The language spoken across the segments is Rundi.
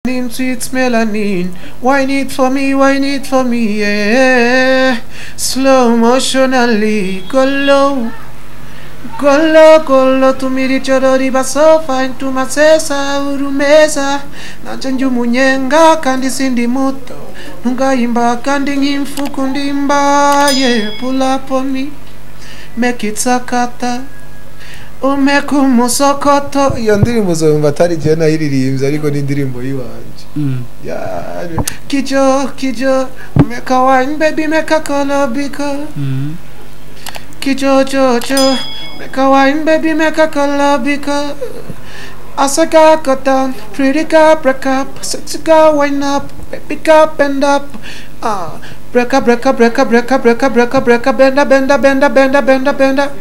Sweet melanin, wine it for me, yeah. Slow motionally, go low, to me richoro riba so fine to masesa urumeza. Nanjanju munyenga kandi sindi muto, nunga imba kandi ngimfuku ndimba, yeah. Pull up on me, make it sakata. Umekumusokoto. Iyo ndirimbo zomba atari je nayiririmbye ariko ni indirimbo yiwanje. Ya kijo make a wine baby make a color biko. Kijo make a wine baby make a color biko. Asaka cotton pretty girl break up sexy girl wind up baby girl bend up. Break up, benda.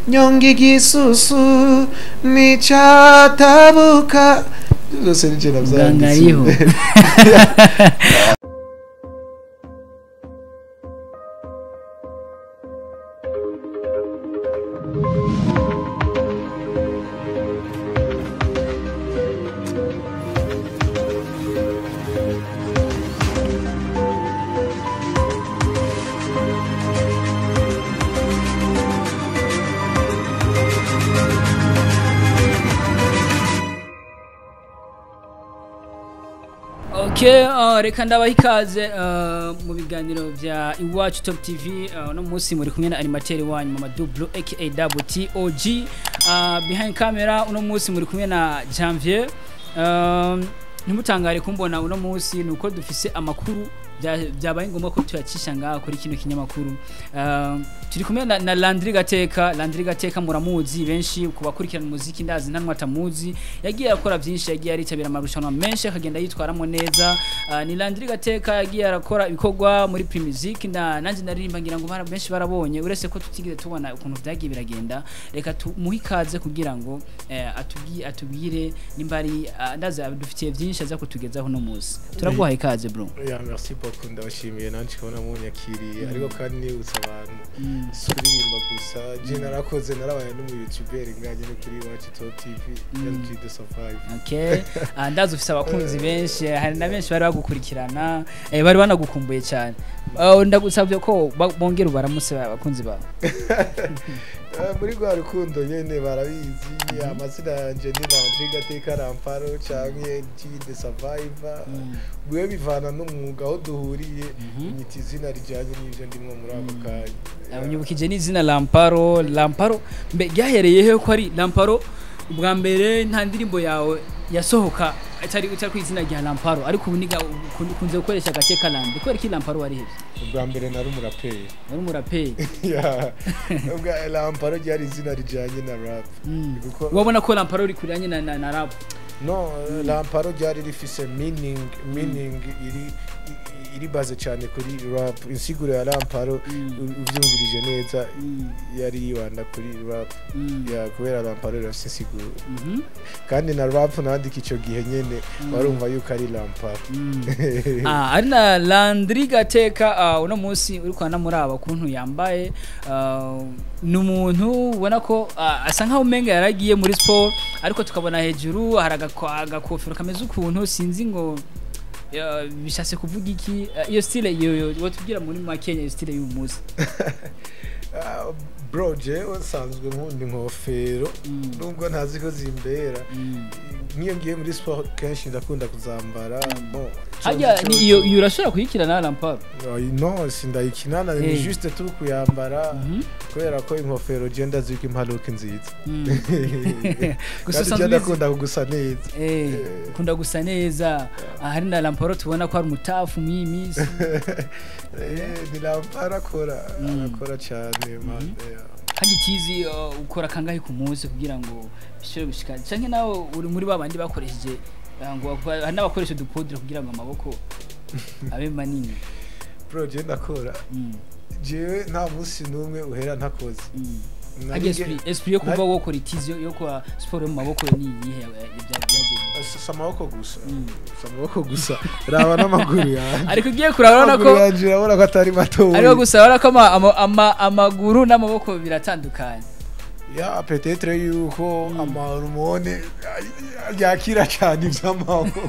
Nyongi gisusu nichatabuka. Zose nichena mzangi. Okay, reka ndabaha ikaze mu biganiro vya Iwacu Top TV. No munsi muri kumwe na animateur wanyu Mama Double aka Double TOG. Behind camera uno munsi muri kumwe na Janvier. Nimutangare kumbona uno munsi nuko dufise amakuru byabaye ngombwa ko tuyacisha ngaho kuri kino kinyamakuru. Turi kumwe na Landry Gateka muramuzi benshi kubakurikirana umuziki ndazi ntanwa tamuzi yagiye akora byinshi yagiye aritabira amarushanwa menshi akagenda yitwaramo neza. Ni Landry Gateka yagiye arakora ibikorwa muri Primusic nanje naririmba ngira ngo benshi barabonye uretse ko tutigeze tubona ukuntu byagiye biragenda. Reka tumuhikaze kugira ngo atubwire nimbari ndaza dufitiye byinshi aza kutugezaho no muzi. Turaguha ikaze bro. Merci beaucoup ndabashimiye nanje kubona munyakiriye ariko kandi nibutsa abantu kuririmba gusa je narakoze narabaye no mu YouTuber nganye no kuri Iwacu Top TV Benshi the survive. Okay, ndazo ufise abakunzi benshi hari na benshi bari bagukurikirana bari banagukumbuye cyane. Ndagusabye ko bongera ubaramuse abakunzi bawe. Muri gwa rukundo nyene barabizi amazina yanje ni Landry Gateka Lamparo canke the survivor. Bwe bivana n'umwuga aho duhuriye inyiti izina rijanye n'ivyo ndimwe muri ako kanya. Abanyubukije ni izina Lamparo mbe ryahereyeho ko ari Lamparo ubwa mbere nta ndirimbo yawe yasohoka atari kwizina rya Lamparo ariko ubuniga kunze gukoresha Gateka Landry ko iki Lamparo wari hevye ubwa mbere nari umuraperi ya ubwa Lamparo ryari izina rijanye na rap wabona ko Lamparo rikuranye na rap no Lamparo ryari rifise meaning iri baze cyane kuri rap insiguro ya Lamparo uvyumvirije neza yari yibanda kuri rap ya kubera Lamparo rafise insiguro kandi na rap nandika ico gihe nyene warumva yuko ari Lamparo ari na Landry Gateka uno munsi uri kwana muri aba kuntu yambaye n'umuntu ubona ko asa nkaho umenga yaragiye muri sport ariko tukabona hejuru haragakofero kameze ukuntu sinzi ngo bishase kuvuga iki iyo style yo watubwira muri Kenya iyo style y'umuzi. Bro je wasanzwe nkundi nkofero nubwo ntazi ko zimbera niyo ngiye muri sport kenshi ndakunda kuzambara hajya ni iyo urashobora kuyikira na Lamparo no sindayikinana ni juste turi kuyambara kubera ko inkofero je ndazika impanuka nziza gusa ndakunda kugusa neza kunda gusa neza hari na Lamparo tubona ko ari umutafu mwimisi ni Lamparo akora cyane man hagitizi ukora kangahe ku munsi kugira ngo bishobore gushika canke nawe uri muri babandi bakoresheje ngo n'abakoresha dupodre kugira ngo amaboko abe manini bro je ndakora jewe nta munsi numwe uhera ntakoze esprit yo kuva wokora itizi yo kwa sport mu maboko ni yihe byaje samaboko gusa raba n'amaguru ya ariko ugiye kurabona ko urabona ko atari mato ariko gusa urabona ko amaguru n'amaboko biratandukanye ya peut-être yuko amahormone yakira cyane ivy'amaboko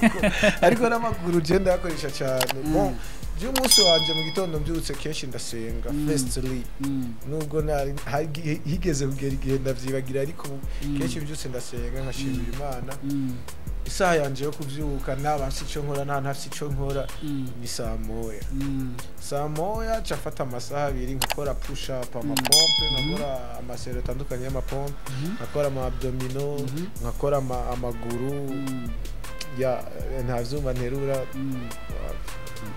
ariko n'amaguru je ndakoresha cyane bon je umunsi wanje mu gitondo mbyutse kenshi ndasenga firstly nubwo higeze kugera igihe ndavyibagira ariko kenshi mbyutse ndasenga nkashimira Imana isaha yanje yo kuvyuka nabasi ico nkora ntafisi ico nkora ni saa moya cafata amasaha abiri nkakora push up amapompe nkakora amasero atandukanye y'amapompe nkakora ama abdomino nkakora amaguru ya ntavyumva nterura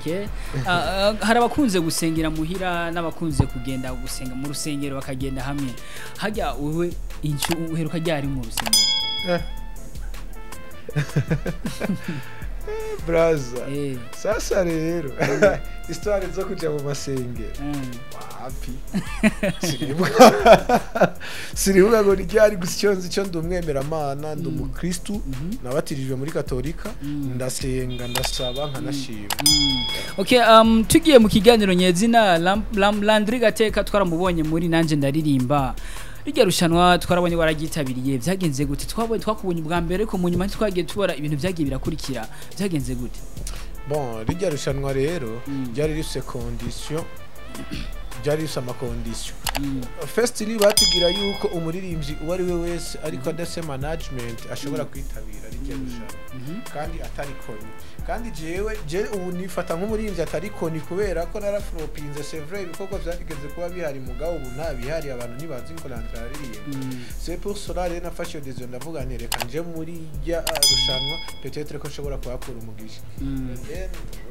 Okay. Hari abakunze gusengera muhira n'abakunze kugenda gusenga mu rusengero bakagenda hamwe. Hajya wewe incu uheruka ryari mu rusengero? Braza. Sasa rero histoire zo kuja mu masengero. Wapi. Siribuga ngo ryari gusyonza icyo ndumwemera Mana ndumukristu nabatirijwe muri Katolika ndasenga ndasaba nkanashima. Okay, tugiye mu kiganiro nyezina Landry Gateka twaramubonye muri nanje ndaririmba. Rijya rushanwa twarabonye waragitabiriye byagenze gute twakubonye ubwa mbere ariko mu nyuma twagiye tubora ibintu byagiye birakurikira byagenze gute? Bon rijya rushanwa rero ryari rifise condition byari bisa amakondisiyo fesitiri batugira yuko umuririmbyi uwo ari we wese ariko adafite management ashobora kwitabira rijya rushanwa kandi atari koni kandi jewe ubu nifata nk'umuririmbyi atari koni kubera ko narafropinze c'est vrai ibikorwa byarigeze kuba bihari mugabo ubu nta bihari abantu ntibazi ngo Landry aririmba c'est pour cela rero nafashe decision ndavuga nti reka nje muri rya rushanwa peut-être ko nshobora kuhakura umugisha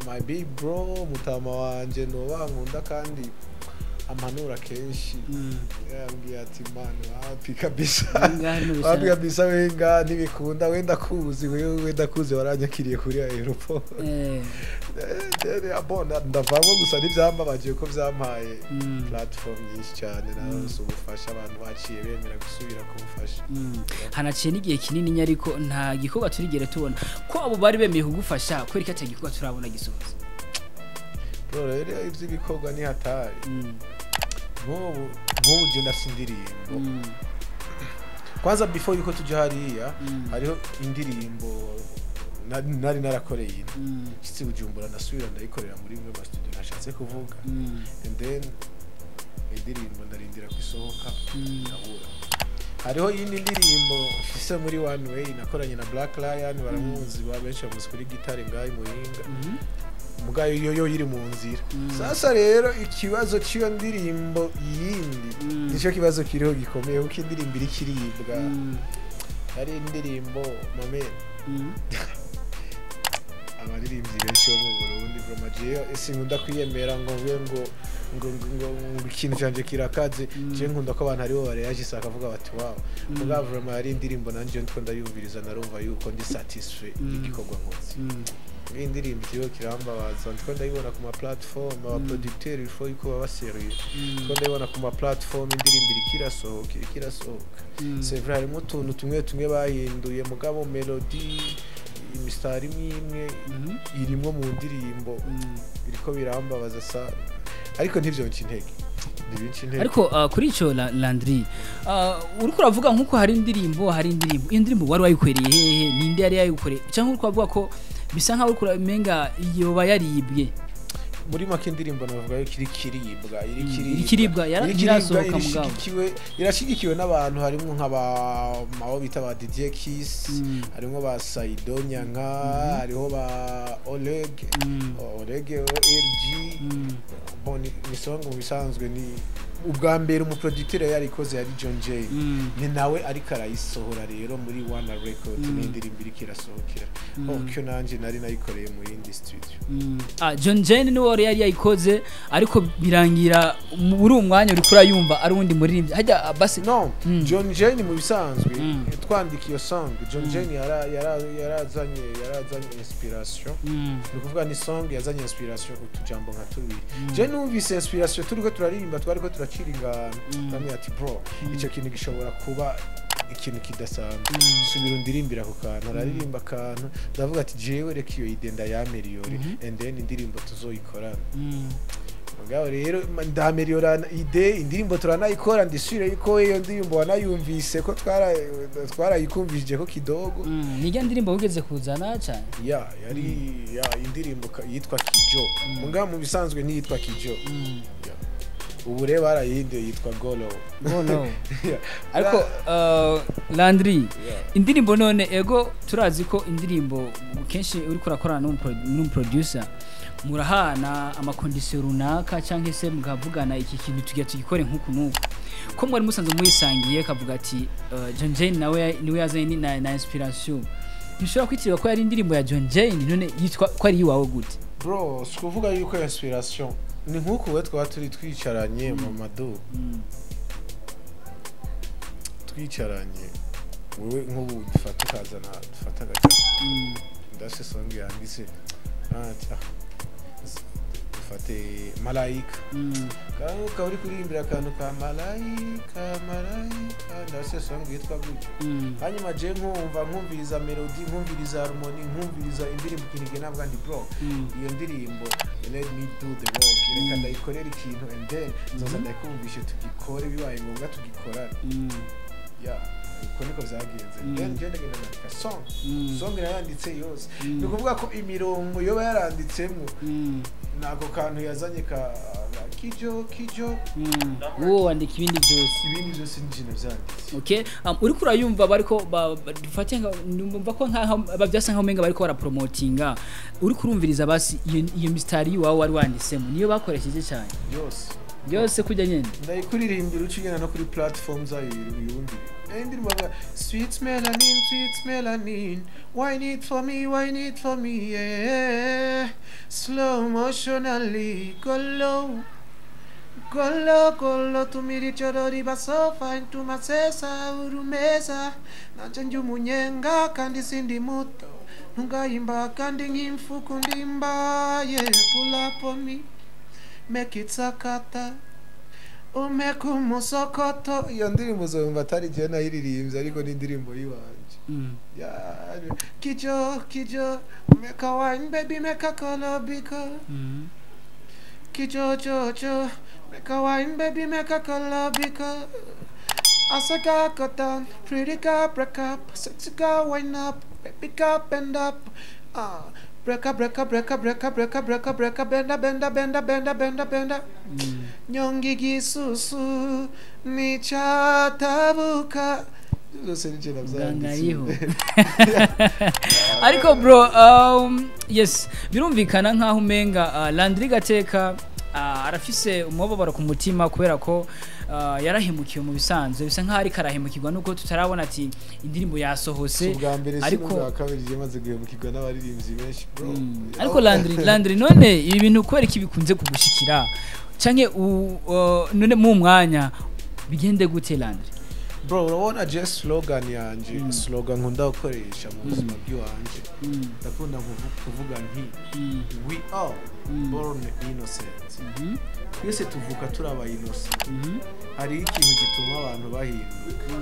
my big bro mutama wanje no bankunda kandi amanura kenshi yambwiye ati man wapi kabisa wenga nibikunda wenda kuzi wenda kuzi waranyakiriye kuri aeroport abona ndavamo gusa n'ivyambabaje ko vyampaye platform nyinshi cyane naronse ubufasha abantu baciye bemera gusubira kumufasha hanaciye n'igihe kinini nyariko nta gikorwa turigere tubona ko abo bari bemeye kugufasha kwereka ati gikorwa turabona gisohoza rero ivy'ibikorwa ni hatari nk'ubu je ndasindirimbo kwanza before yuko tujya hariya hariho indirimbo nari narakoreye kitsi Bujumbura nasubira ndayikorera muri mwe ba studio nashatse kuvuga and then indirimbo ndarindira kwisohoka ndabura hariho yindi ndirimbo fise muri One Way nakoranye na Black Lion baramuzi ba benshi bamuzi kuri gitare ngayi muhinga mugayo yoyo yiri mu nzira sasa rero ikibazo cyo ndirimbo yindi nico kibazo kiriho gikomeye uko indirimbo iri kiribwa ari indirimbo mame abaririmbyi benshi bo mu Burundi bromaje sinkunda kwiyemera ngo ikintu cyanje kirakaze je nkunda ko abantu ari bo bareyaje sakavuga bati wow muga vraiment ari indirimbo nanje ndiko ndayumviriza narumva yuko ndi satisfied igikorwa nkoze indirimbo kiyo kirambabaza ndiko ndayibona ku ma platform aba producteur il faut yuko baba serieux ndiko ndayibona ku ma platform indirimbo ikirasohoka c'est vrai harimo utuntu tumwe bahinduye mugabo melody imistari imwe irimo mu ndirimbo biriko birambabaza sa ariko ntivyo ntege ariko kuri ico Landry uriko uravuga nkuko hari indirimbo wari wayikwereye hehe ninde yari yayikore cyangwa uriko avuga ko bisa nkaho uriko menga yoba yaribwe muri make indirimbo navuga yo kiribwa yarasohoka mugabo irashigikiwe n'abantu harimo nk'aba bita ba DJ Kiss harimo ba Saidonya nka hariho ba OLEGUE LG boni nisongo bisanzwe ni ubwa mbere umuproducteur yarikoze yari John J ni nawe ariko arayisohora rero muri One Record n'indirimbo irikirasohokera okyo nanje nari nayikoreye mu yindi studio John J ni wari yayikoze ariko birangira muri umwanya uri kurayumva ari undi muririmbyi hajya basi no John J ni mu bisanzwe twandika iyo song John J yarazanye inspiration ni kuvuga ni song yazanye inspiration utujambo nka tubiri je numvise inspiration turiko turaririmba twariko turaciringa bamwe ati bro icyo kintu gishobora kuba ikintu kidasanzwe subira ndirimbira ku kantu araririmba kantu ndavuga ati jewe reka iyo idenda yameriyori and then indirimbo tuzoyikorana mugabo rero ndameliorana ide indirimbo turanayikora ndisubire yuko iyo ndirimbo wanayumvise ko twarayikumvishije ko kidogo nijya ndirimbo ugeze kuzana cyane yari indirimbo yitwa Kijo mugabo mu bisanzwe ntiyitwa Kijo ubu rero barayihinduye yitwa Golo ariko Landry indirimbo none ego turazi ko indirimbo kenshi uri kurakorana n'umuproducer murahana amakondisiyo runaka cyangwa se mugavugana iki kintu tugiye tugikore nk'uku n'uku ko mwari musanzwe muyisangiye kavuga ati John Jane nawe niwe yazanye na inspiration ntushobora kwitirwa ko yari indirimbo ya John Jane none yitwa ko ari iwawe gute bro sikuvuga yuko inspiration ni nk'uko we twaba turi twicaranye mu madu twicaranye wowe nk'ubu dufata ukazana dufata agace ndase songi yanditse dufate malayika kandi ukaba uri kuririmbira akantu ka malayika ndase songi yitwa gutyo hanyuma je nkumviriza melody nkumviriza harmony nkumviriza indirimbo kinige nabwo ndi bro iyo ndirimbo let me do the work reka ndayikorera ikintu and then nzoza ndakumvishe tugikore bibaye ngombwa tugikorana uko niko byagenze then genda na song yaranditse yose ni ukuvuga ko imirongo yo yaranditsemo nako kantu yazanye ka kijo wo wandika ibindi byose n'ijina byanditse okay uri kurayumva bariko dufate numva ko nka babyasa nka umenga bariko bara promotinga uri kurumviriza basi iyo mystari wawe wari wanditsemo niyo bakoresheje cyane yose kujya nyene ndayikuririmbira ucigena no kuri platforms ayo yundi ndirimbo sweet melanin wine it for me yeah slow motionally Golo tumiri chorori baso fine to masesa urumeza nanjye umunyenga kandi sindi muto ntungayimba kandi nk'imfuku ndimba yeah pull up on me make it sakata umekumusokoto iyo ndirimbo zomba atari je nayiririmbye ariko ni indirimbo yiwanje kijo make a wine baby make a color because kijo make a wine baby make a color because as I go down pretty girl break up sexy girl wind up baby girl bend up break up benda nyongi gisusu nichatabuka zose nijena byanditse ariko bro yes birumvikana nkaho umenga Landry gateka arafise umubabaro ku mutima kubera ko yarahemukiye mu bisanzwe bisa nkaho ari karahemukirwa nuko tutarabona ati indirimbo yasohose ariko kabiri yamaze guhemukirwa n'abaririmbyi benshi bro ariko Landry none ibi bintu kwera iki bikunze kugushikira canke none mu mwanya bigende gute Landry bro urabona just slogan yanje slogan nkunda gukoresha mu buzima bw'iwanje ndakunda kuvuga nti we are born innocent twese tuvuka turaba innocent hari ikintu gituma abantu bahinduka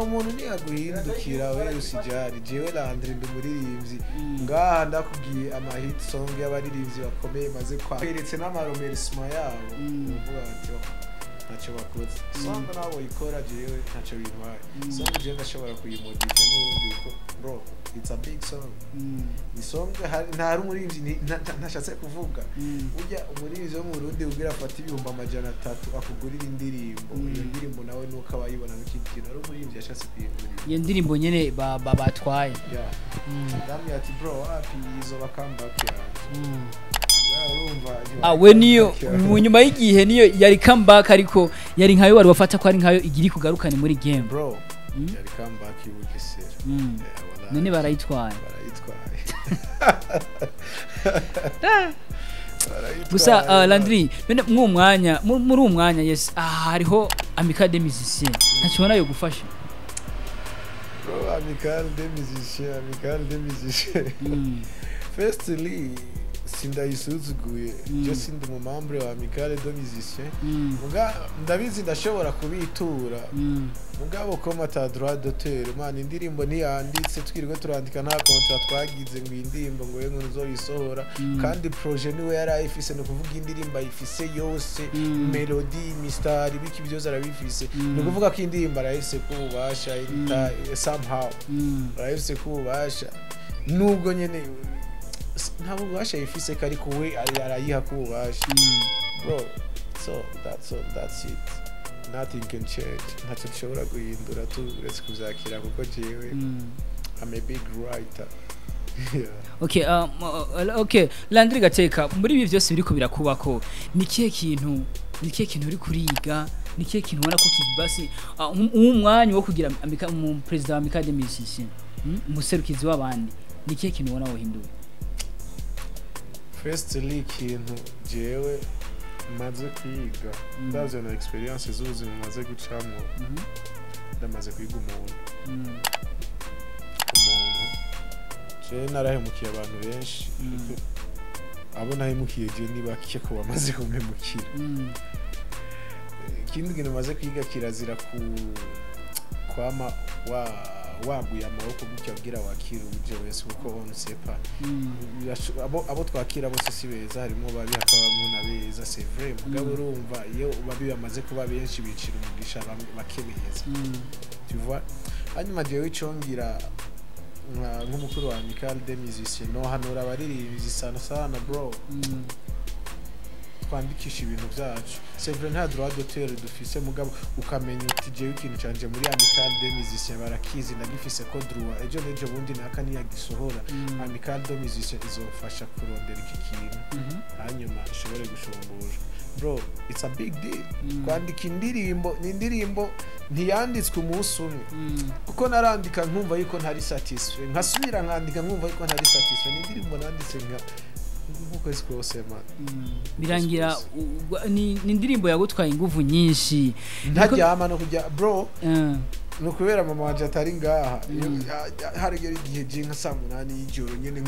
umuntu ntiyaguhindukira we usijari jewe Landry ndi muririmbyi ngaha ndakubwiye ama hit song y'abaririmbyi bakomeye maze kweretse n'amaromerisma yabo uvuga ati ntacyo bakoze song nabo ikora jewe ntacyo bintwaye song je ndashobora kuyimodifya n'ubundi uko bro it's a big song ni song nta rumuririmbyi ntashatse kuvuga ujya umuririmbyi wo mu Burundi ubwira afata ibihumbi 300 akugurira indirimbo iyo ndirimbo nawe nuko abayibona n'ikindi kintu ari umuririmbyi yashatse kuyigurira iyo ndirimbo nyene batwaye ndamye ati bro happy izo comeback ya we niyo mu nyuma y'igihe niyo yari comeback ariko yari nkayo wari wafata ko ari nkayo igiri kugarukane muri game bro yari comeback y'ubugesera none barayitwaye gusa Landry none muri umwanya yes hariho amical des musiciens ntacyo yo gufasha bro amical des musiciens firstly sindayisuzuguye je sindi mu membre wa amicale de musiciens muga ndabizi ndashobora kubitura mugabo ko mata droit d'auteur man indirimbo ntiyanditse twirwe turandika nta contrat twagize ngo indirimbo ngo yengo nzoyisohora kandi projet niwe yari ayifise no kuvuga indirimbo ayifise yose melody mystari biki byose arabifise no kuvuga ko indirimbo arayise kubasha somehow arayise kubasha nubwo nyene ntabwo ubasha yifise kari kuwe arayiha kubasha bro so that's it nothing can change ntacyo dushobora guhindura turetse kuzakira kuko jewe I'm a big writer. Okay Landry Gateka muri ibi byose biriko birakubako nikihe kintu uri kuriga nikihe kintu ubona ko kibasi umwanya wo kugira president wa amicale des musiciens umuserukizi w'abandi nikihe kintu ubona wohindura firstly ikintu jewe maze kwiga ndazo na experience z'ubuzima maze gucamo ndamaze kwiga umuntu je narahemukiye abantu benshi abo nahemukiye je niba kike ko bamaze kumpemukira ikindi kintu maze kwiga kirazira kwama waguye amaboko gutya bwira wakira uje wese kuko on sepa abo twakira bose si beza harimo babi hakabamo nabeza c'est vrai mugabo urumva iyo babi bamaze kuba benshi bicira umugisha bakebeza tu vois hanyuma jewe icongira nk'umukuru wa amicale des musiciens no hanura abaririmbyi sana bro twandikisha ibintu byacu c'est vrai nta droit d'auteur dufise mugabo ukamenya uti jewe ikintu canje muri amicale des musiciens barakizi ndagifise ko droit ejo bundi nakani yagisohora amicale des musiciens izofasha kurondera iki kintu hanyuma ishobore gushumbura bro it's a big deal kwandika indirimbo ni indirimbo ntiyanditswe umunsi umwe kuko narandika nkumva yuko ntari satisfait nkasubira nkandika nkumva yuko ntari satisfait ni indirimbo nanditse nk'ukwezi kose man birangira ni indirimbo yagutwaye ingufu nyinshi ntajyama no kujya bro no kubera mama wanje atari ngaha harigera igihe je nka 8 y'ijoro nyene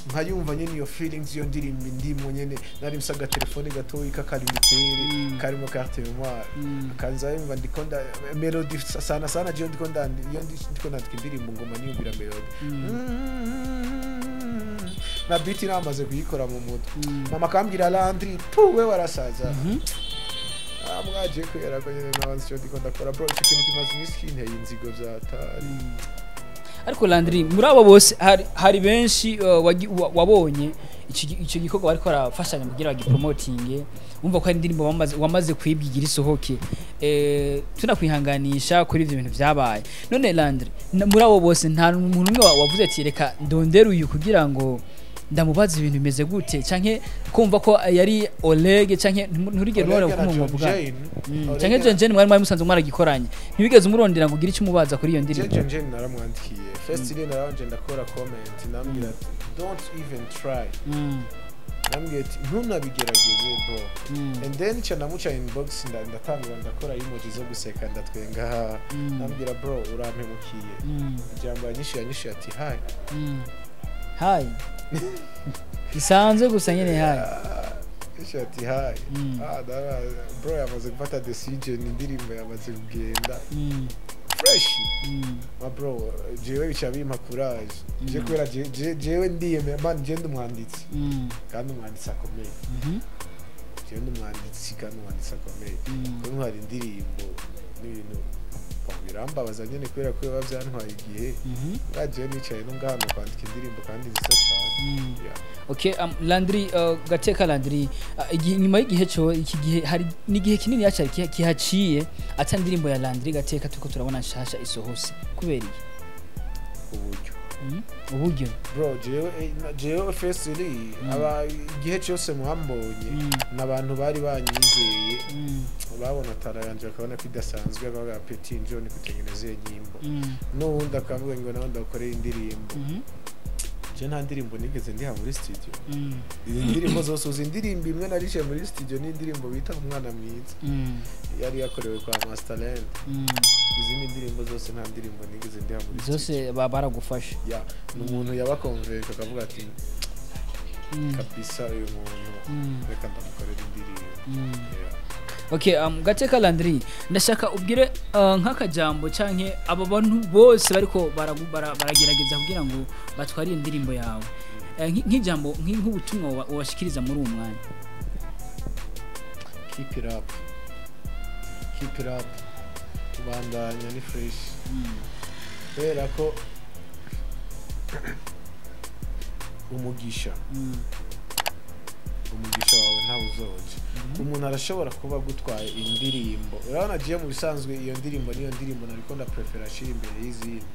nkayumva nyene iyo feelings yo ndirimbo ndimo nyene nari msaga telefone gatoyi kakalimutere karimo carte mémoire kanza yumva ndikonda melody sana je ndikonda indirimbo ngoma niyumvira melody na beat namaze kuyikora mu mutwe mama kambwira Landry we warasaza mwaje kwera ko nyene nabanze cyo ndikonda kora bro ikintu kimaze miskine y'inzigo zatari ariko Landry muri abo bose hari benshi wabonye icyo gikorwa bariko arafashanya kugira bagipromoting umva ko ari indirimbo wamaze kwibwigira isohoke tunakwihanganisha kuri ivyo bintu vyabaye none Landry muri abo bose nta umuntu umwe wavuze ati reka ndondera uyu kugira ngo ndamubaza ibintu bimeze gute canke kumva ko yari OLEGUE canke nturigera urora ko muvuga canke Jane mwari musanzwe mwaragikoranye ntibigeze umurondera ngo ugire icyo umubaza kuri iyo ndirimbo Jane naramwandikiye first ile naranje ndakora comment nambwira don't even try nambwira ntunabigerageze bro and then cyo namuca inbox ndatangura ndakora emoji zo guseka ndatwenga nambwira bro urampemukiye jambo yanyishiye ati hi isanzwe gusa nyene hayi ishati hayi bro yamaze gufata decision indirimbo yamaze kugenda fresh ma bro jewe bicha bimpa courage je kwera jewe ndiye man je ndumwanditsi kandi umwanditsi akomeye je ndumwanditsi kandi umwanditsi akomeye ko hari indirimbo n'ibintu birambabaza nyene kwera ko bavyantwaye igihe ngaje nicaye no ngahano kwandika indirimbo kandi nzisa cyane okay Landry Gateka Landry nyuma y'igihe cyo iki gihe hari n'igihe kinini yacyari kihaciye ata indirimbo ya Landry Gateka tuko turabona nshasha isohose kubera uburyo bro jewe firstly aba igihe cyose muhambonye nabantu bari banyizeye babona tara yanje bakabona ko idasanzwe akavuga Petit John kutengeneza nyimbo n'ubundi akavuga ngo nawe ndakorera indirimbo je nta ndirimbo nigeze ndiha muri studio indirimbo zose uzi indirimbo imwe narishe muri studio ni indirimbo bita umwana mwiza yari yakorewe kwa Masterland izindi ndirimbo zose nta ndirimbo nigeze ndiha muri zose baragufasha n'umuntu yabakonvenka akavuga ati kabisa uyu muntu reka ndamukorera indirimbo. Okay, gateka Landry ndashaka ubwire nk'akajambo canke abo bantu bose bariko baragerageza kugira ngo batware indirimbo yawe, nk'ijambo nk'ubutumwa washikiriza muri uwo mwanya. Keep it up, kubandanya ni fresh kubera ko umugisha wawe ntawe uzoje. Umuntu arashobora kuba gutwaye indirimbo, urabona agiye mu bisanzwe iyo ndirimbo niyo ndirimbo nariko ndaprefera ashira imbere y'izindi,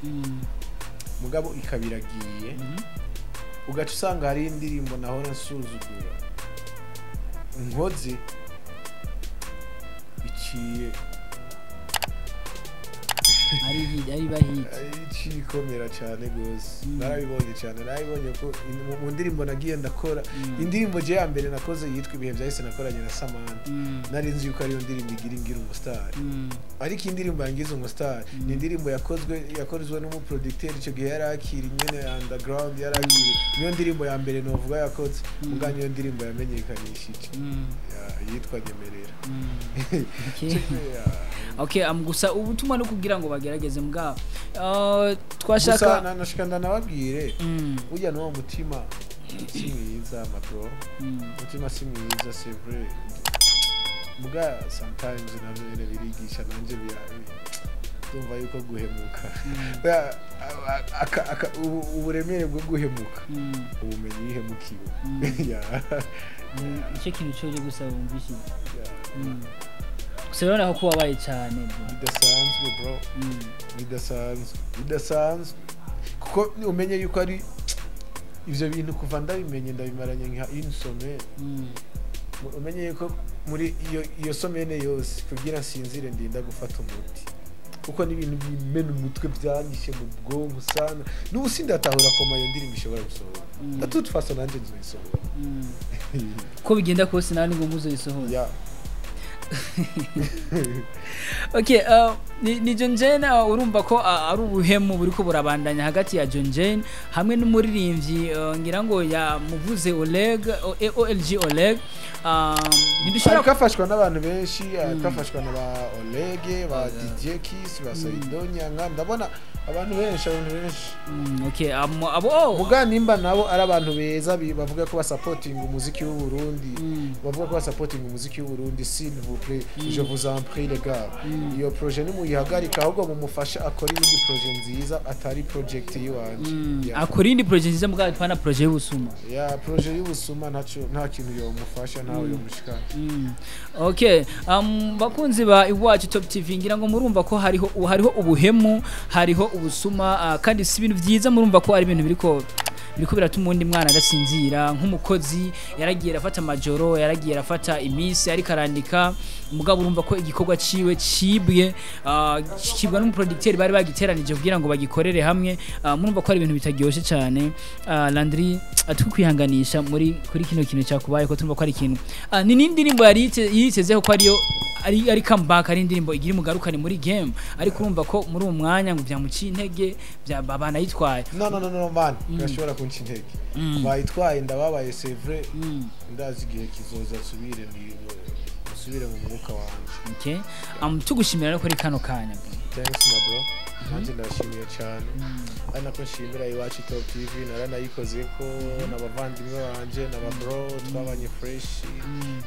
mugabo ikabiragiye ugaca usanga hari indirimbo nahora nsuzugura nkoze iciye ari bahita ikomera cyane gose. Narabibonye ko mu ndirimbo nagiye ndakora indirimbo je ya mbere nakoze yitwa ibihe byahise nakoranye na Samantha, nari nzi yuko ariyo ndirimbo igira umustar, ariko indirimbo yangize umustar ni indirimbo yakozwe n'umuproducteur icyo gihe yarakiri nyene underground, yarakiri niyo ndirimbo ya mbere novuga yakoze, muganye iyo ndirimbo yamenyekanishije yitwa Nyemerera. Okay, gusa ubutumwa no kugira ngo bagerageze mbwa twashaka gusa nashikanda nababwire ujya no mutima si mwiza bro, mutima si mwiza c'est vrai, mbwa sometimes nabyo birigisha nanje ndumva yuko guhemuka uburemere bwo guhemuka ubumenyi yihemukiwe icyo kintu cyo gusa wumvise Serona ko wabaye cyane bidasanzwe bro, bidasanzwe kuko umenye yuko ari ivyo bintu kuva ndabimenye ndabimaranye nka insomne, umenye yuko muri iyo somene yose kugira nsinzire ndinda gufata umuti kuko ni ibintu bimena umutwe byanyishe mu bwonko sana, n'ubu sindatahura ko mayo ndirimbo ishobora gusohora toute façon nanje nzoyisohora ko bigenda kose nani ngo muzoyisohora. Okay, ni John Jane urumva ko ari ubuhemu buriko burabandanya hagati ya John Jane hamwe n'umuririmbyi ngira ngo yamuvuze OLEGUE. Ntidushobora kafashwa n'abantu benshi, kafashwa na ba OLEGUE, ba DJ Kiss, ba Saidonya, ndabona abantu benshi. Okay, muganimba nabo ari abantu beza bavuga ko basupporting umuziki w'u Burundi, s'il vous plaît, je vous en prie les gars, iyo projet nimuyihagarika ahubwo mumufasha akora iyindi projet nziza atari project yiwanje. Akora iyindi projet nziza mugabo pana projet y'ubusuma. Projet y'ubusuma nta kintu yo mufasha nawe yo mushikana. Okay, bakunzi ba Iwacu Top TV ngira ngo murumva ko hariho ubuhemu, hariho ubusuma, kandi si ibintu byiza, murumva ko ari ibintu biriko biratuma undi mwana adasinzira. Nk'umukozi yaragiye afata amajoro, yaragiye afata iminsi ariko arandika, mugabo urumva ko igikorwa ciwe cibwe kibwa n'umuproducteur bari bagiteranije kugira ngo bagikorere hamwe. Murumva ko ari ibintu bitagyoshe cyane. Landry atukwihanganisha kuri kino kintu cyakubaye ko turumva ko ari ikintu ni n'indirimbo yari yitezeho ko ari comeback, ari indirimbo igira mugarukane muri game, ariko urumva ko muri uwo mwanya ngo byamuciye intege babana yitwaye. No man, yashobora kunca intege bayitwaye, ndababaye c'est vrai, ndazi igihe kizoza subire mu mwuka wanje. Okay, tugushimira no kuri kano kanya. Thanks my bro, nanjye ndashimiye cyane, ari nako nshimira Iwacu Top TV, naranayikoze ko n'abavandimwe banje n'ababro twabanye fresh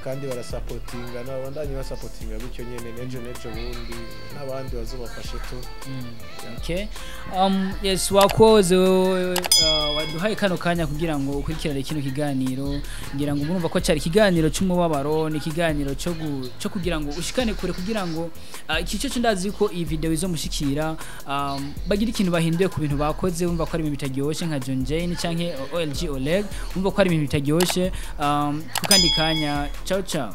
kandi barasupportinga n'abandanye basupportinga bityo nyene nejo bundi n'abandi bazobafashe tu. Okay, yes, wakoze waduhaye kano kanya kugira ngo ukurikirane kino kiganiro, ngira ngo murumva ko cyari kiganiro cy'umubabaro, ni kiganiro cyo kugira ngo ushikane kure, kugira ngo ikice cyo ndazi ko iyi video izo mushikira bagira ikintu bahinduye ku bintu bakoze. Umva ko ari ibintu bitagyoshe nka John Jane canke OLEGUE, umva ko ari ibintu bitagyoshe. Kukandi kanya, ciao ciao.